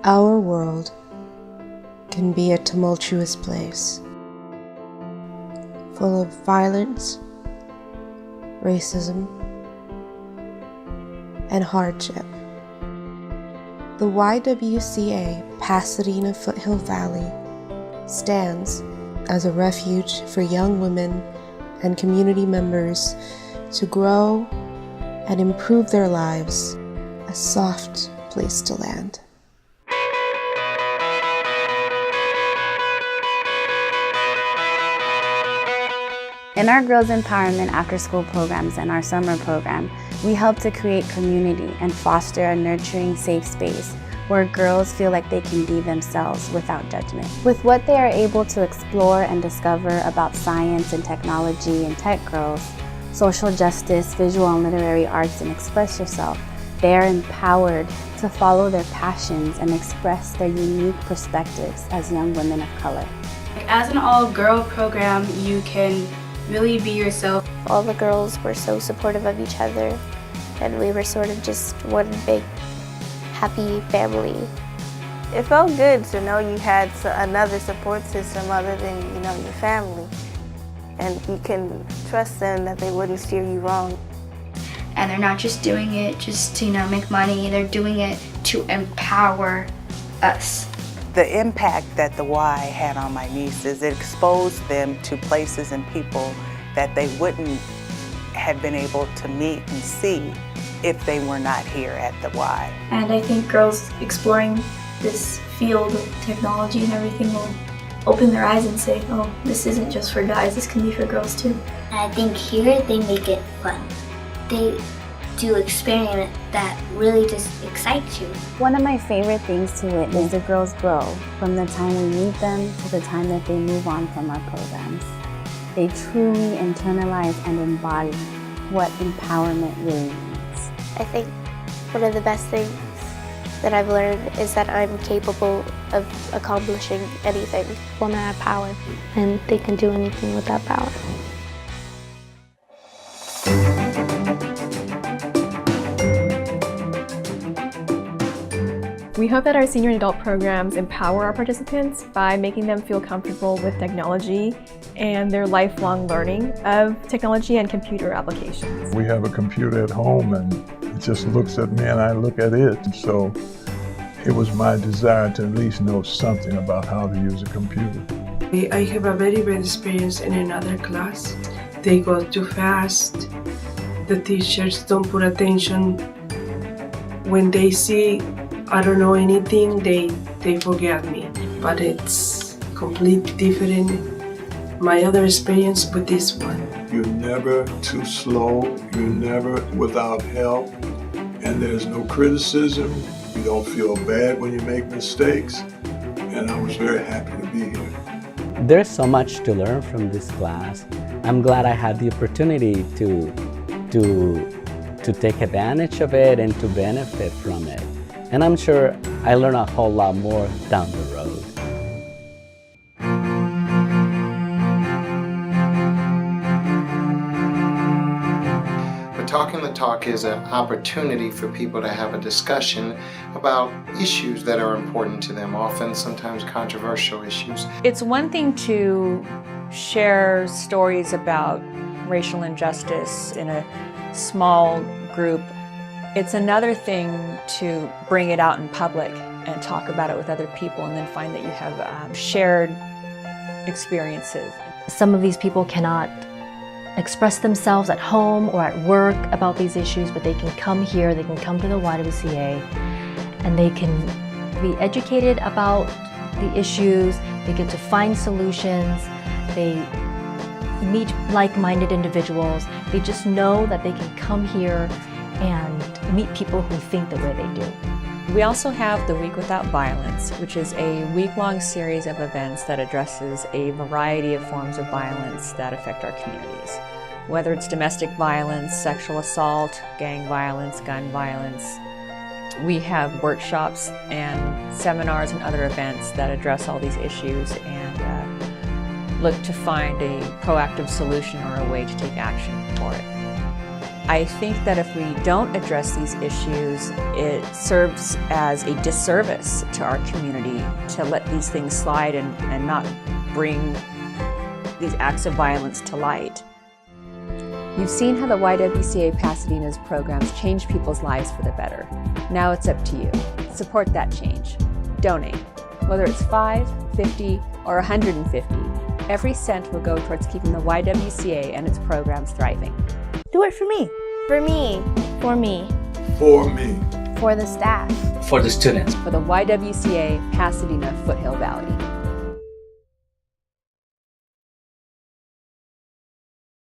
Our world can be a tumultuous place, full of violence, racism, and hardship. The YWCA Pasadena Foothill Valley stands as a refuge for young women and community members to grow and improve their lives, a soft place to land. In our Girls Empowerment after-school programs and our summer program, we help to create community and foster a nurturing, safe space where girls feel like they can be themselves without judgment. With what they are able to explore and discover about science and technology and tech girls, social justice, visual and literary arts, and express yourself, they are empowered to follow their passions and express their unique perspectives as young women of color. As an all-girl program, you can really be yourself. All the girls were so supportive of each other, and we were sort of just one big happy family. It felt good to know you had another support system other than, your family. And you can trust them that they wouldn't steer you wrong. And they're not just doing it just to, make money, they're doing it to empower us. The impact that the Y had on my nieces, it exposed them to places and people that they wouldn't have been able to meet and see if they were not here at the Y. And I think girls exploring this field of technology and everything will open their eyes and say, oh, this isn't just for guys, this can be for girls too. I think here they make it fun. They do experiment that really just excites you. One of my favorite things to witness the girls grow from the time we meet them to the time that they move on from our programs. They truly internalize and embody what empowerment really means. I think one of the best things that I've learned is that I'm capable of accomplishing anything. Women have power, and they can do anything with that power. We hope that our senior and adult programs empower our participants by making them feel comfortable with technology and their lifelong learning of technology and computer applications. We have a computer at home and it just looks at me and I look at it. So it was my desire to at least know something about how to use a computer. I have a very bad experience in another class. They go too fast. The teachers don't put attention. When they see I don't know anything, they forget me. But it's completely different. My other experience with this one. You're never too slow, you're never without help, and there's no criticism. You don't feel bad when you make mistakes, and I was very happy to be here. There's so much to learn from this class. I'm glad I had the opportunity to take advantage of it and to benefit from it. And I'm sure I learn a whole lot more down the road. But Talking the Talk is an opportunity for people to have a discussion about issues that are important to them, often sometimes controversial issues. It's one thing to share stories about racial injustice in a small group. It's another thing to bring it out in public and talk about it with other people and then find that you have shared experiences. Some of these people cannot express themselves at home or at work about these issues, but they can come here, they can come to the YWCA, and they can be educated about the issues, they get to find solutions, they meet like-minded individuals, they just know that they can come here and meet people who think the way they do. We also have the Week Without Violence, which is a week-long series of events that addresses a variety of forms of violence that affect our communities. Whether it's domestic violence, sexual assault, gang violence, gun violence. We have workshops and seminars and other events that address all these issues and look to find a proactive solution or a way to take action for it. I think that if we don't address these issues, it serves as a disservice to our community to let these things slide and not bring these acts of violence to light. You've seen how the YWCA Pasadena's programs change people's lives for the better. Now it's up to you. Support that change. Donate. Whether it's $5, $50, or 150, every cent will go towards keeping the YWCA and its programs thriving. Do it for me. For me. For me. For me. For the staff. For the students. For the YWCA Pasadena Foothill Valley.